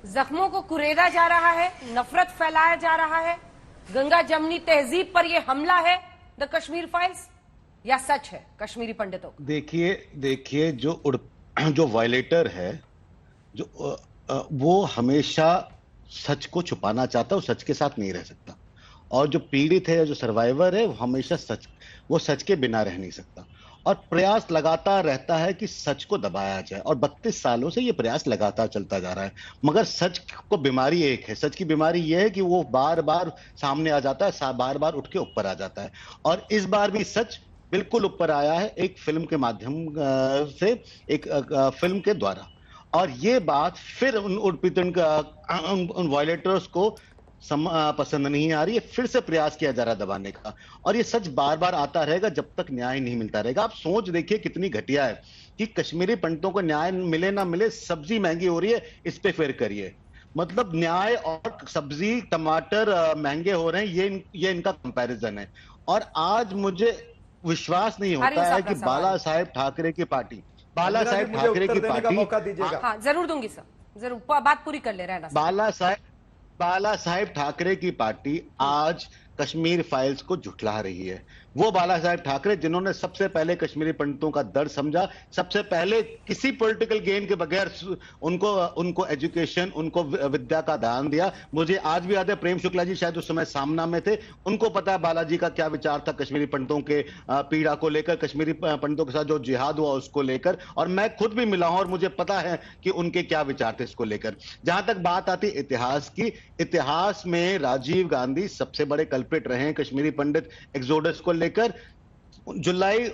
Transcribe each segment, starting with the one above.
जख्मों को कुरेदा जा रहा है, नफरत फैलाया जा रहा है, गंगा जमनी तहजीब पर यह हमला है द कश्मीर फाइल्स, या सच है कश्मीरी पंडितों का? देखिए जो वायलेटर है, वो हमेशा सच को छुपाना चाहता है, वो सच के साथ नहीं रह सकता। और जो पीड़ित है, जो सर्वाइवर है, वो हमेशा सच के बिना रह नहीं सकता। और प्रयास लगातार रहता है कि सच को दबाया जाए, और 32 सालों से ये प्रयास लगातार चलता जा रहा है। मगर सच को बीमारी एक है, सच की बीमारी ये है कि वो बार बार सामने आ जाता है, बार बार उठ के ऊपर आ जाता है। और इस बार भी सच बिल्कुल ऊपर आया है, एक फिल्म के माध्यम से, एक फिल्म के द्वारा। और ये बात फिर उन वायलेटर्स को पसंद नहीं आ रही है, फिर से प्रयास किया जा रहा है दबाने का। और ये सच बार बार आता रहेगा जब तक न्याय नहीं मिलता रहेगा। आप सोच देखिए कितनी घटिया है कि कश्मीरी पंडितों को न्याय मिले ना मिले, सब्जी महंगी हो रही है, इस पे फेर करिए। मतलब न्याय और सब्जी, टमाटर महंगे हो रहे हैं, ये इनका कंपैरिजन है। और आज मुझे विश्वास नहीं होता है कि बाला साहेब ठाकरे की पार्टी, मौका दीजिएगा। हाँ, जरूर दूंगी सर, जरूर बात पूरी कर ले रहे हैं। बाला साहेब ठाकरे की पार्टी आज कश्मीर फाइल्स को झुठला रही है। वो बाला साहेब ठाकरे जिन्होंने सबसे पहले कश्मीरी पंडितों का दर्द समझा, सबसे पहले किसी पॉलिटिकल गेन के बगैर उनको एजुकेशन, उनको विद्या का दान दिया। मुझे आज भी याद है, प्रेम शुक्ला जी शायद उस समय सामना में थे, उनको पता है बालाजी का क्या विचार था कश्मीरी पंडितों के पीड़ा को लेकर, कश्मीरी पंडितों के साथ जो जिहाद हुआ उसको लेकर। और मैं खुद भी मिला हूं और मुझे पता है कि उनके क्या विचार थे इसको लेकर। जहां तक बात आती इतिहास की, इतिहास में राजीव गांधी सबसे बड़े कल्प्रिट रहे हैं कश्मीरी पंडित एक्सोडस को लेकर। जुलाई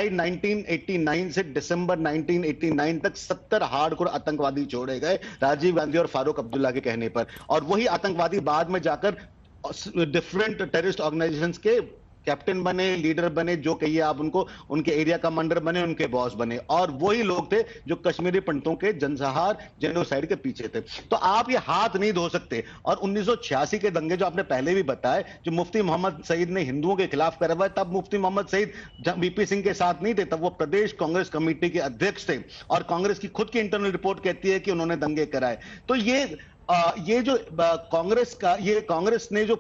1989 से दिसंबर 1989 तक 70 हार्डकोर आतंकवादी छोड़े गए राजीव गांधी और फारूक अब्दुल्ला के कहने पर। और वही आतंकवादी बाद में जाकर डिफरेंट टेररिस्ट ऑर्गेनाइजेशंस के कैप्टन बने, लीडर बने, जो कहिए आप उनको, उनके एरिया कमांडर बने, उनके बॉस बने। और वही लोग थे जो कश्मीरी पंडितों के जनसंहार, जेनोसाइड के पीछे थे। तो आप ये हाथ नहीं धो सकते। और 1986 के दंगे जो आपने पहले भी बताए, जो मुफ्ती मोहम्मद सईद ने हिंदुओं के खिलाफ करवाए, तब मुफ्ती मोहम्मद सईद वीपी सिंह के साथ नहीं थे, तब वो प्रदेश कांग्रेस कमेटी के अध्यक्ष थे। और कांग्रेस की खुद की इंटरनल रिपोर्ट कहती है कि उन्होंने दंगे कराए। तो ये जो कांग्रेस ने जो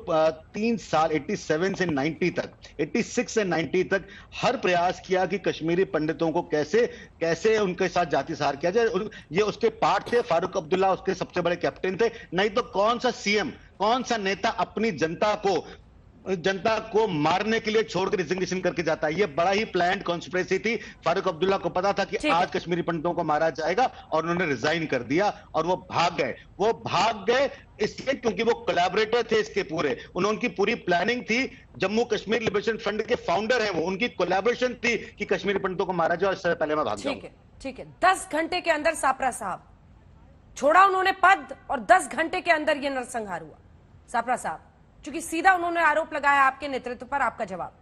3 साल 87 से 90 तक, 86 से 90 तक हर प्रयास किया कि कश्मीरी पंडितों को कैसे उनके साथ जाति सार किया जाए, ये उसके पार्ट थे। फारूक अब्दुल्ला उसके सबसे बड़े कैप्टन थे। नहीं तो कौन सा सीएम, कौन सा नेता अपनी जनता को मारने के लिए छोड़कर रिजिग्नेशन करके जाता है? ये बड़ा ही प्लान्ड कॉन्स्पिरेसी थी। फारूक अब्दुल्ला को पता था कि आज कश्मीरी पंडितों को मारा जाएगा, और उन्होंने रिजाइन कर दिया और वो भाग गए इसलिए क्योंकि वो कोलैबोरेटर थे इसके पूरे। उनकी पूरी प्लानिंग थी। जम्मू कश्मीर लिबरेशन फ्रंट के फाउंडर हैं वो, उनकी कोलैबोरेशन थी कि कश्मीरी पंडितों को मारा जाए। इससे पहले मैं भाग जाऊं। ठीक है। 10 घंटे के अंदर सापरा साहब छोड़ा उन्होंने पद, और 10 घंटे के अंदर यह नरसंहार हुआ। सापरा साहब, क्योंकि सीधा उन्होंने आरोप लगाया आपके नेतृत्व पर, आपका जवाब।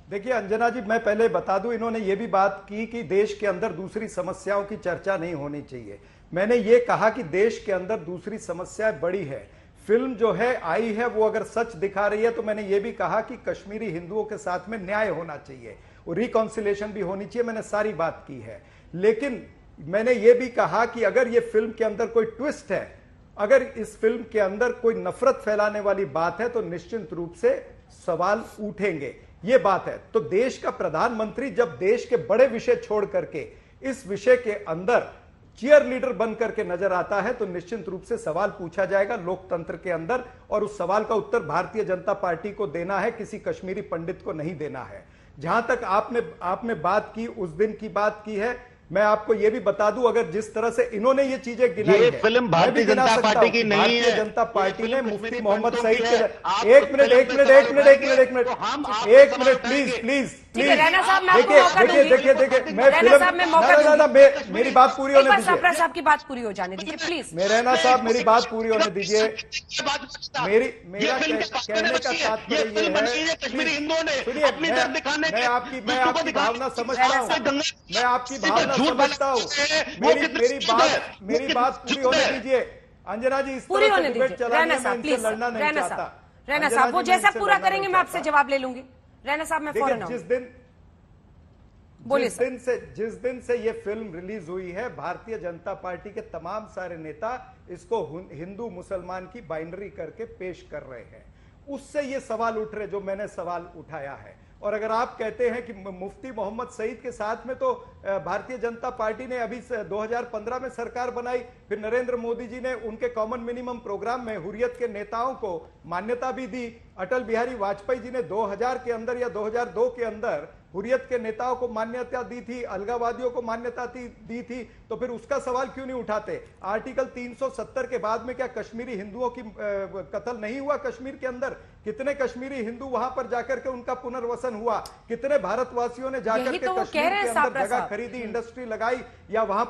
देखिए अंजना जी, मैं पहले बता दूं, इन्होंने ये भी बात की कि देश के अंदर दूसरी समस्याओं की चर्चा नहीं होनी चाहिए। मैंने ये कहा कि देश के अंदर दूसरी समस्या बड़ी है। फिल्म जो है आई है वो अगर सच दिखा रही है, तो मैंने ये भी कहा कि कश्मीरी हिंदुओं के साथ में न्याय होना चाहिए, रिकॉन्सिलेशन भी होनी चाहिए। मैंने सारी बात की है। लेकिन मैंने ये भी कहा कि अगर ये फिल्म के अंदर कोई ट्विस्ट है, अगर इस फिल्म के अंदर कोई नफरत फैलाने वाली बात है, तो निश्चित रूप से सवाल उठेंगे। ये बात है। तो देश का प्रधानमंत्री जब देश के बड़े विषय छोड़ करके इस विषय के अंदर चीयर लीडर बन करके नजर आता है, तो निश्चित रूप से सवाल पूछा जाएगा लोकतंत्र के अंदर, और उस सवाल का उत्तर भारतीय जनता पार्टी को देना है, किसी कश्मीरी पंडित को नहीं देना है। जहां तक आपने बात की, उस दिन की बात की है, मैं आपको यह भी बता दूं, अगर जिस तरह से इन्होंने ये चीजें गिनाई है, फिल्म भारतीय जनता पार्टी की नहीं है। भारतीय जनता पार्टी ने मुफ्ती मोहम्मद सईद के एक मिनट प्लीज देखिए, मैं फिल्म, मेरी बात पूरी होने दीजिए। सापरा साहब की बात पूरी हो जाने दीजिए प्लीज। रैना साहब, मेरी बात पूरी होने दीजिए। मेरा कहने का तात्पर्य ये है, मैं आपकी भावना समझता हूँ, मैं आपकी भावना समझता हूँ। मेरी बात पूरी होने दीजिए। अंजना जी, इस पूरी तरह होने से डिबेट दीजिए। चलाने में इनसे लड़ना नहीं चाहता। रैना साहब, वो जैसा पूरा करेंगे मैं आपसे जवाब ले लूंगी। रैना साहब, मैं फौरन जिस दिन बोलिए जिस दिन से ये फिल्म रिलीज हुई है, भारतीय जनता पार्टी के तमाम सारे नेता इसको हिंदू मुसलमान की बाइनरी करके पेश कर रहे हैं। उससे ये सवाल उठ रहे जो मैंने सवाल उठाया है। और अगर आप कहते हैं कि मुफ्ती मोहम्मद सईद के साथ में तो भारतीय जनता पार्टी ने अभी 2015 में सरकार बनाई, फिर नरेंद्र मोदी जी ने उनके कॉमन मिनिमम प्रोग्राम में हुर्रियत के नेताओं को मान्यता भी दी। अटल बिहारी वाजपेयी जी ने 2000 के अंदर या 2002 के अंदर हुर्रियत के नेताओं को मान्यता दी थी, अलगावादियों को मान्यता दी थी, तो फिर उसका सवाल क्यों नहीं उठाते? आर्टिकल 370 के बाद में क्या कश्मीरी हिंदुओं की कत्ल नहीं हुआ? कश्मीर के अंदर कितने कश्मीरी हिंदू वहां पर जाकर के उनका पुनर्वसन हुआ? कितने भारतवासियों ने जाकर के तो कश्मीर के अंदर जगह खरीदी, इंडस्ट्री लगाई या वहां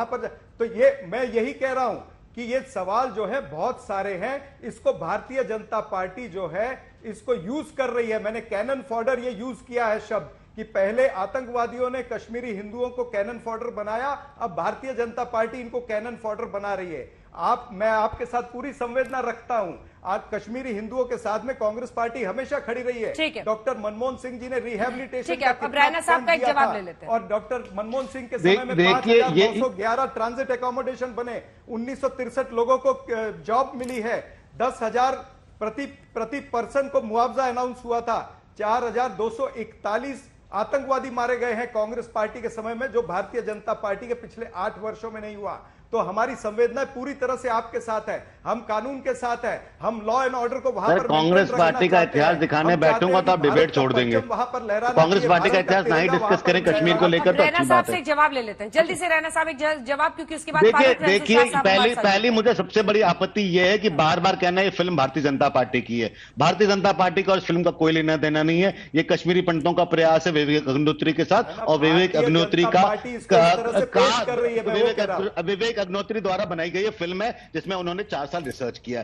पर तो ये मैं यही कह रहा हूं कि ये सवाल जो है बहुत सारे हैं। इसको भारतीय जनता पार्टी जो है इसको यूज कर रही है। मैंने कैनन फॉडर ये यूज किया है शब्द कि पहले आतंकवादियों ने कश्मीरी हिंदुओं को कैनन फॉडर बनाया, अब भारतीय जनता पार्टी इनको कैनन फॉडर बना रही है। मैं आपके साथ पूरी संवेदना रखता हूं। आज कश्मीरी हिंदुओं के साथ में कांग्रेस पार्टी हमेशा खड़ी रही है। डॉक्टर मनमोहन सिंह जी ने रिहेबिलिटेशन का अब रैना साहब का एक जवाब ले लेते हैं। और डॉक्टर मनमोहन सिंह के समय में 5,911 ट्रांजिट एकोमोडेशन बने, 1963 लोगों को जॉब मिली है, 10,000 प्रति पर्सन को मुआवजा अनाउंस हुआ था, 4,241 आतंकवादी मारे गए हैं कांग्रेस पार्टी के समय में, जो भारतीय जनता पार्टी के पिछले 8 वर्षों में नहीं हुआ। तो हमारी संवेदना पूरी तरह से आपके साथ है, हम कानून के साथ है, हम लॉ एंड ऑर्डर को वहां पर कांग्रेस पार्टी का इतिहास दिखाने बैठूंगा तो आप डिबेट छोड़ देंगे। वहां पर लहराना, कांग्रेस पार्टी का इतिहास नहीं डिस्कस करें कश्मीर को लेकर तो अच्छी बात है। एक जवाब ले लेते हैं जल्दी से, रैना साहब एक जवाब, क्योंकि उसके बाद देखिए पहली मुझे सबसे बड़ी आपत्ति यह है कि बार बार कहना है ये फिल्म भारतीय जनता पार्टी की है। भारतीय जनता पार्टी का उस फिल्म का कोई लेना देना नहीं है। ये कश्मीरी पंडितों का प्रयास है विवेक अग्निहोत्री के साथ, और विवेक अग्निहोत्री विवेक अग्निहोत्री द्वारा बनाई गई ये फिल्म है जिसमें उन्होंने 4 साल रिसर्च किया।